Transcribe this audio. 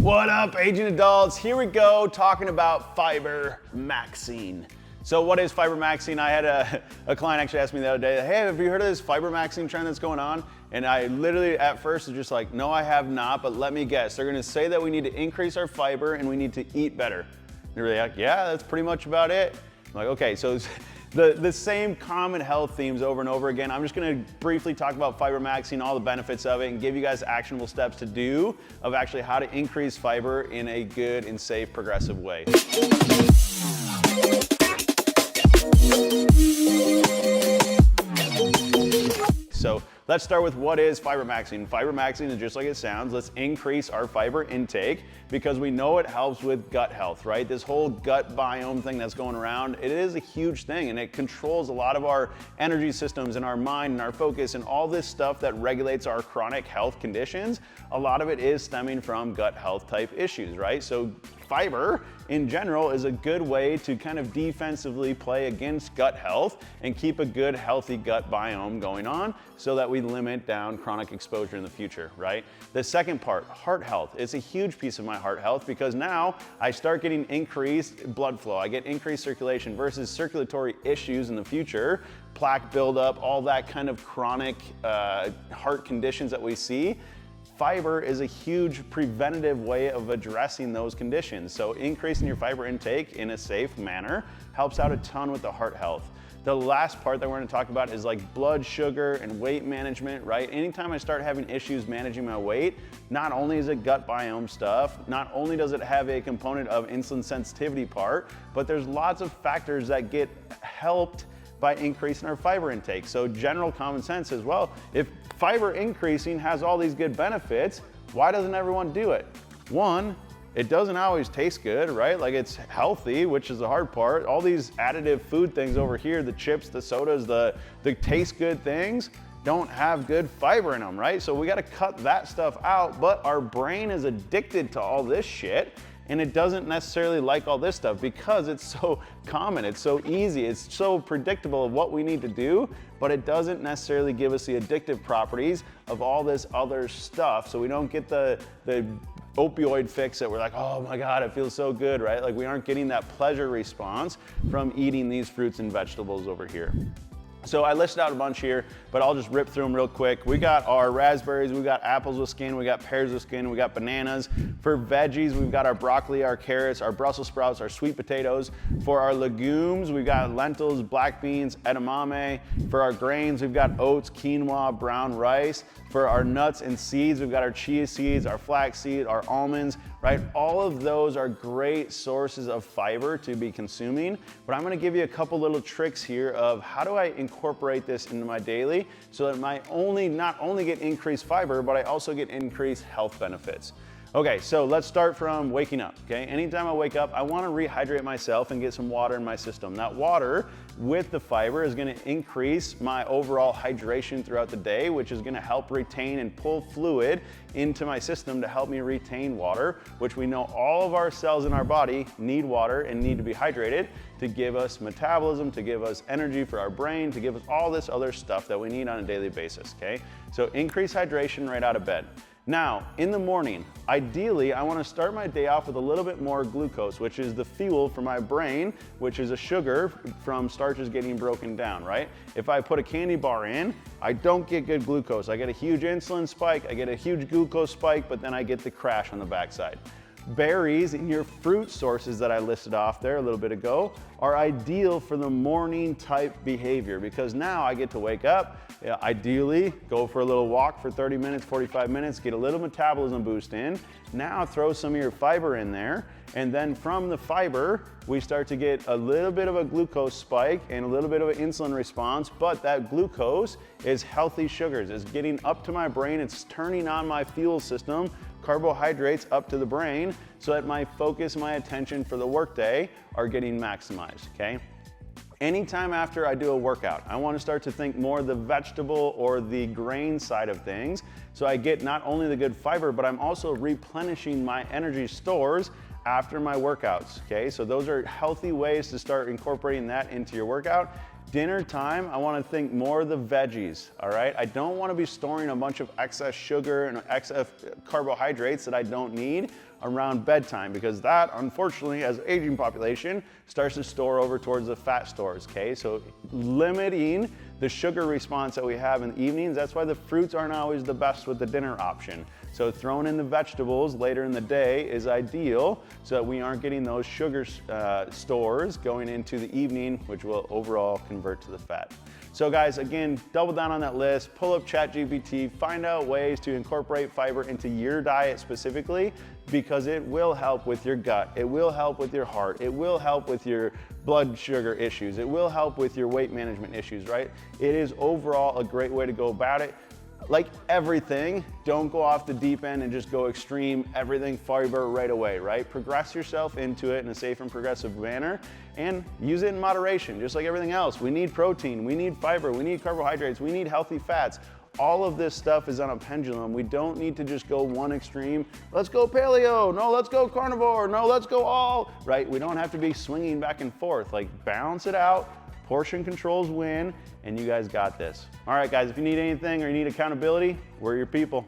What up, aging adults? Here we go, talking about Fibermaxing. So what is Fibermaxing? I had a client actually ask me the other day, hey, have you heard of this Fibermaxing trend that's going on? And I literally at first was just like, no, I have not, but let me guess. They're gonna say that we need to increase our fiber and we need to eat better. And they're like, yeah, that's pretty much about it. I'm like, okay, so it's the same common health themes over and over again. I'm just gonna briefly talk about Fibermaxing, all the benefits of it, and give you guys actionable steps to do of actually how to increase fiber in a good and safe, progressive way. So let's start with what is Fibermaxing. Fibermaxing is just like it sounds. Let's increase our fiber intake because we know it helps with gut health, right? This whole gut biome thing that's going around, it is a huge thing and it controls a lot of our energy systems and our mind and our focus and all this stuff that regulates our chronic health conditions. A lot of it is stemming from gut health type issues, right? So fiber in general is a good way to kind of defensively play against gut health and keep a good healthy gut biome going on so that we limit down chronic exposure in the future, right? The second part, heart health. It's a huge piece of my heart health because now I start getting increased blood flow. I get increased circulation versus circulatory issues in the future, plaque buildup, all that kind of chronic heart conditions that we see. Fiber is a huge preventative way of addressing those conditions. So increasing your fiber intake in a safe manner helps out a ton with the heart health. The last part that we're gonna talk about is like blood sugar and weight management, right? Anytime I start having issues managing my weight, not only is it gut biome stuff, not only does it have a component of insulin sensitivity part, but there's lots of factors that get helped by increasing our fiber intake. So general common sense is, well, if fiber increasing has all these good benefits, why doesn't everyone do it? One, it doesn't always taste good, right? Like it's healthy, which is the hard part. All these additive food things over here, the chips, the sodas, the taste good things, don't have good fiber in them, right? So we gotta cut that stuff out, but our brain is addicted to all this shit and it doesn't necessarily like all this stuff because it's so common, it's so easy, it's so predictable of what we need to do, but it doesn't necessarily give us the addictive properties of all this other stuff, so we don't get the opioid fix that we're like, oh my God, it feels so good, right? Like we aren't getting that pleasure response from eating these fruits and vegetables over here. So I listed out a bunch here, but I'll just rip through them real quick. We got our raspberries, we got apples with skin, we got pears with skin, we got bananas. For veggies, we've got our broccoli, our carrots, our Brussels sprouts, our sweet potatoes. For our legumes, we've got lentils, black beans, edamame. For our grains, we've got oats, quinoa, brown rice. For our nuts and seeds, we've got our chia seeds, our flax seed, our almonds, right? All of those are great sources of fiber to be consuming, but I'm gonna give you a couple little tricks here of how do I incorporate this into my daily so that I not only get increased fiber, but I also get increased health benefits. Okay, so let's start from waking up, okay? Anytime I wake up, I wanna rehydrate myself and get some water in my system. That water with the fiber is gonna increase my overall hydration throughout the day, which is gonna help retain and pull fluid into my system to help me retain water, which we know all of our cells in our body need water and need to be hydrated to give us metabolism, to give us energy for our brain, to give us all this other stuff that we need on a daily basis, okay? So increase hydration right out of bed. Now, in the morning, ideally, I want to start my day off with a little bit more glucose, which is the fuel for my brain, which is a sugar from starches getting broken down, right? If I put a candy bar in, I don't get good glucose. I get a huge insulin spike, I get a huge glucose spike, but then I get the crash on the backside. Berries and your fruit sources that I listed off there a little bit ago are ideal for the morning type behavior because now I get to wake up, ideally go for a little walk for 30 minutes, 45 minutes, get a little metabolism boost in. Now throw some of your fiber in there, and then from the fiber, we start to get a little bit of a glucose spike and a little bit of an insulin response, but that glucose is healthy sugars. It's getting up to my brain, it's turning on my fuel system, carbohydrates up to the brain so that my focus, my attention for the workday are getting maximized, okay? Anytime after I do a workout, I want to start to think more the vegetable or the grain side of things. So I get not only the good fiber, but I'm also replenishing my energy stores after my workouts, okay? So those are healthy ways to start incorporating that into your workout. Dinner time, I want to think more of the veggies, all right? I don't want to be storing a bunch of excess sugar and excess carbohydrates that I don't need. around bedtime, because that, unfortunately, as aging population, starts to store over towards the fat stores, okay? So limiting the sugar response that we have in the evenings, that's why the fruits aren't always the best with the dinner option. So throwing in the vegetables later in the day is ideal so that we aren't getting those sugar stores going into the evening, which will overall convert to the fat. So guys, again, double down on that list, pull up ChatGPT, find out ways to incorporate fiber into your diet specifically, because it will help with your gut, it will help with your heart, it will help with your blood sugar issues, it will help with your weight management issues, right? It is overall a great way to go about it. Like everything, don't go off the deep end and just go extreme, everything fiber right away, right? Progress yourself into it in a safe and progressive manner and use it in moderation, just like everything else. We need protein, we need fiber, we need carbohydrates, we need healthy fats. All of this stuff is on a pendulum. We don't need to just go one extreme. Let's go paleo, no, let's go carnivore, no, let's go all, right? We don't have to be swinging back and forth. Like, balance it out. Portion controls win, and you guys got this. All right, guys, if you need anything or you need accountability, we're your people.